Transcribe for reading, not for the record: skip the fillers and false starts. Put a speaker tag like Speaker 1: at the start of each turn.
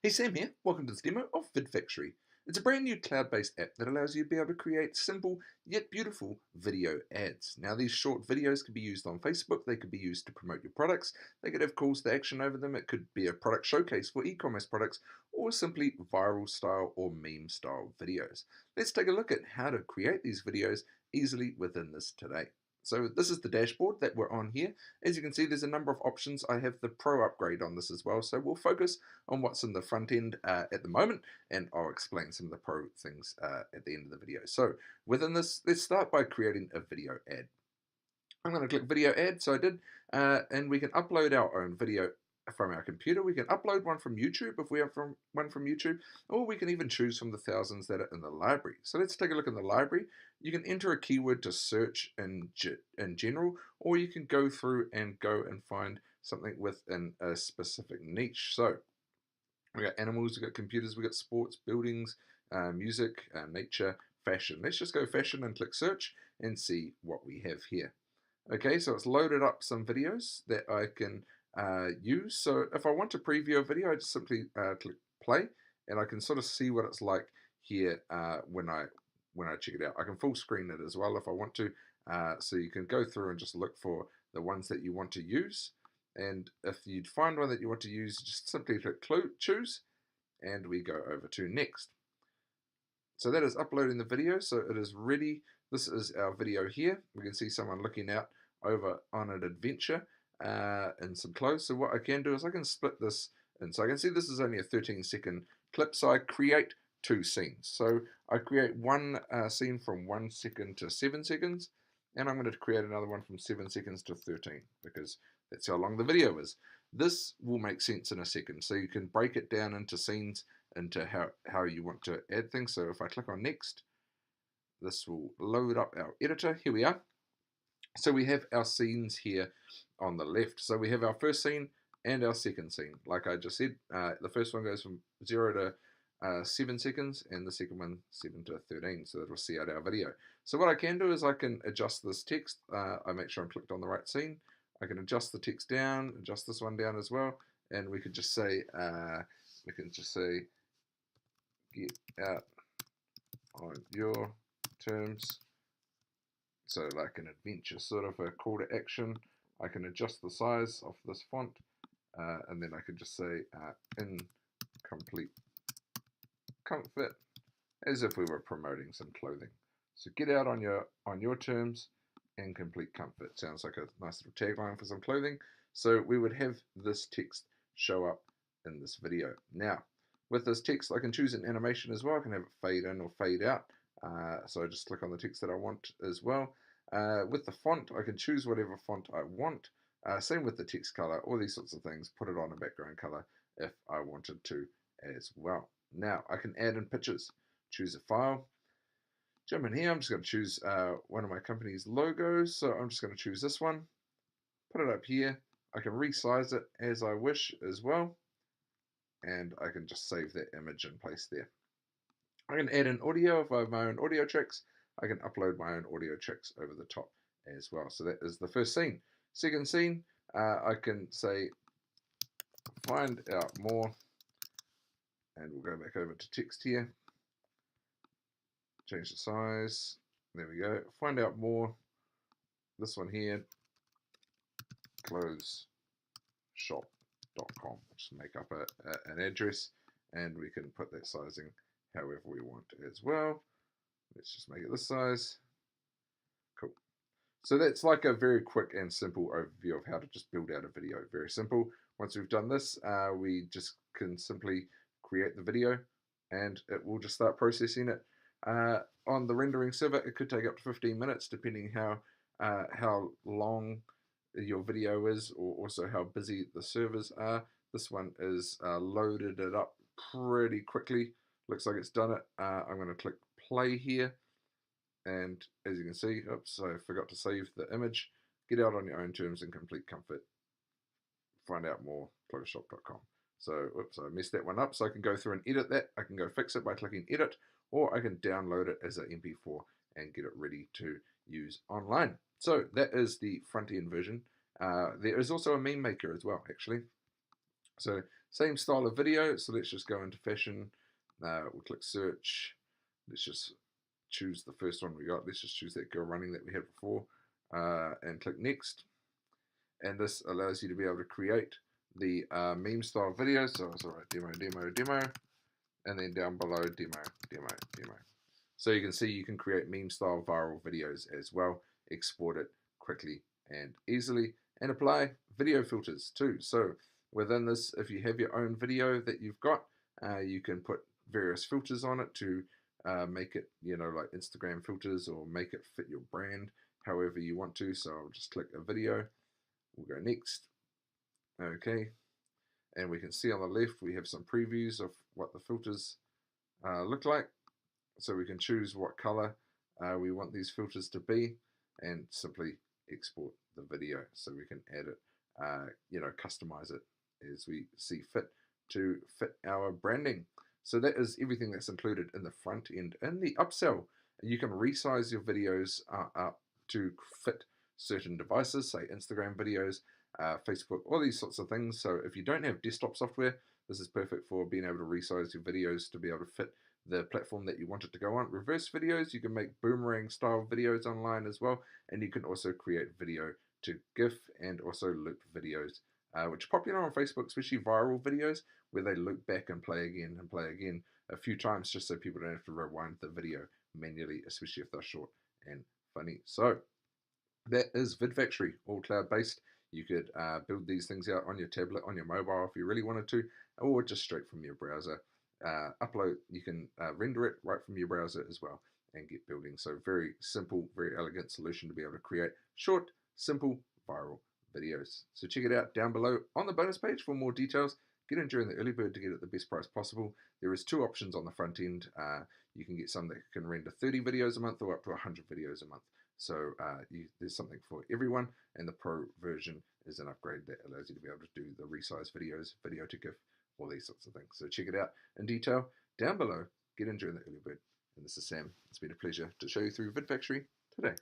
Speaker 1: Hey Sam here, welcome to this demo of VidFactory. It's a brand new cloud-based app that allows you to be able to create simple yet beautiful video ads. Now these short videos can be used on Facebook, they could be used to promote your products, they could have calls to action over them, it could be a product showcase for e-commerce products, or simply viral style or meme style videos. Let's take a look at how to create these videos easily within this today. So this is the dashboard that we're on here. As you can see, there's a number of options. I have the Pro upgrade on this as well, so we'll focus on what's in the front end at the moment, and I'll explain some of the Pro things at the end of the video. So within this, let's start by creating a video ad. I'm going to click video ad, so I did, and we can upload our own video from our computer. We can upload one from YouTube if we have one from YouTube, or we can even choose from the thousands that are in the library. So let's take a look in the library. You can enter a keyword to search in general, or you can go through and find something within a specific niche. So we got animals, we got computers, we got sports, buildings, music, nature, fashion. Let's just go fashion and click search and see what we have here. Okay, so it's loaded up some videos that I can use. So if I want to preview a video, I just simply click play, and I can sort of see what it's like here when I check it out. I can full screen it as well if I want to. So you can go through and just look for the ones that you want to use. And if you find one that you want to use, just simply click choose, and we go over to next. So that is uploading the video, so it is ready. This is our video here. We can see someone looking out over on an adventure in some clothes. So what I can do is I can split this in. So I can see this is only a 13-second clip, so I create two scenes. So I create one scene from 1 second to 7 seconds, and I'm going to create another one from 7 seconds to 13 because that's how long the video is. This will make sense in a second. So you can break it down into scenes, into how you want to add things. So if I click on next, this will load up our editor. Here we are. So we have our scenes here on the left. So we have our first scene and our second scene. Like I just said, the first one goes from 0 to 7 seconds, and the second one 7 to 13, so that will see out our video. So what I can do is I can adjust this text. I make sure I'm clicked on the right scene. I can adjust the text down, adjust this one down as well, and we could just say, get out on your terms. So like an adventure, sort of a call to action. I can adjust the size of this font, and then I can just say in complete comfort, as if we were promoting some clothing. So get out on your terms and complete comfort. Sounds like a nice little tagline for some clothing. So we would have this text show up in this video. Now, with this text, I can choose an animation as well. I can have it fade in or fade out. So I just click on the text that I want as well. With the font, I can choose whatever font I want. Same with the text color, all these sorts of things. Put it on a background color if I wanted to as well. Now, I can add in pictures. Choose a file. Jump in here. I'm just going to choose one of my company's logos. So I'm just going to choose this one. Put it up here. I can resize it as I wish as well. And I can just save that image in place there. I can add in audio if I have my own audio tracks. I can upload my own audio tracks over the top as well. So that is the first scene. Second scene, I can say find out more, and we'll go back over to text here. Change the size. There we go. Find out more. This one here, clotheshop.com. Just make up an address, and we can put that sizing however we want as well. Let's just make it this size. Cool. So that's like a very quick and simple overview of how to just build out a video. Very simple. Once we've done this, we just can simply create the video, and it will just start processing it. On the rendering server, it could take up to 15 minutes, depending how long your video is, or also how busy the servers are. This one is loaded it up pretty quickly. Looks like it's done it. I'm going to click play here, and as you can see, oops, I forgot to save the image. Get out on your own terms in complete comfort. Find out more, clotheshop.com. So, oops, I messed that one up. So I can go through and edit that. I can go fix it by clicking edit, or I can download it as an MP4 and get it ready to use online. So that is the front end version. There is also a meme maker as well, actually. So Same style of video, so let's just go into fashion. We'll click search. Let's just choose the first one we got. Let's just choose that girl running that we had before, and click next. And this allows you to be able to create the meme style video. So it's all right, demo, and then down below demo. So you can see you can create meme style viral videos as well, export it quickly and easily, and apply video filters too. So within this, if you have your own video that you've got, you can put various filters on it to make it, like Instagram filters, or make it fit your brand however you want to. So I'll just click a video. We'll go next. Okay. And we can see on the left, we have some previews of what the filters look like. So we can choose what color we want these filters to be, and simply export the video. So we can add it, customize it as we see fit to fit our branding. So that is everything that's included in the front end. In the upsell, you can resize your videos up to fit certain devices, say Instagram videos, Facebook, all these sorts of things. So if you don't have desktop software, this is perfect for being able to resize your videos to be able to fit the platform that you want it to go on. Reverse videos, you can make boomerang style videos online as well, and you can also create video to GIF and also loop videos, which are popular on Facebook, especially viral videos where they loop back and play again a few times, just so people don't have to rewind the video manually, especially if they're short and funny. So that is VidFactory, all cloud-based. You could build these things out on your tablet, on your mobile if you really wanted to, or just straight from your browser. You can render it right from your browser as well and get building. So very simple, very elegant solution to be able to create short, simple, viral videos. So check it out down below on the bonus page for more details. Get in during the early bird to get it at the best price possible. There is 2 options on the front end. You can get some that can render 30 videos a month or up to 100 videos a month. So there's something for everyone, and the pro version is an upgrade that allows you to be able to do the resize videos, video to GIF, all these sorts of things. So check it out in detail down below. Get in during the early bird. And this is Sam. It's been a pleasure to show you through VidFactory today.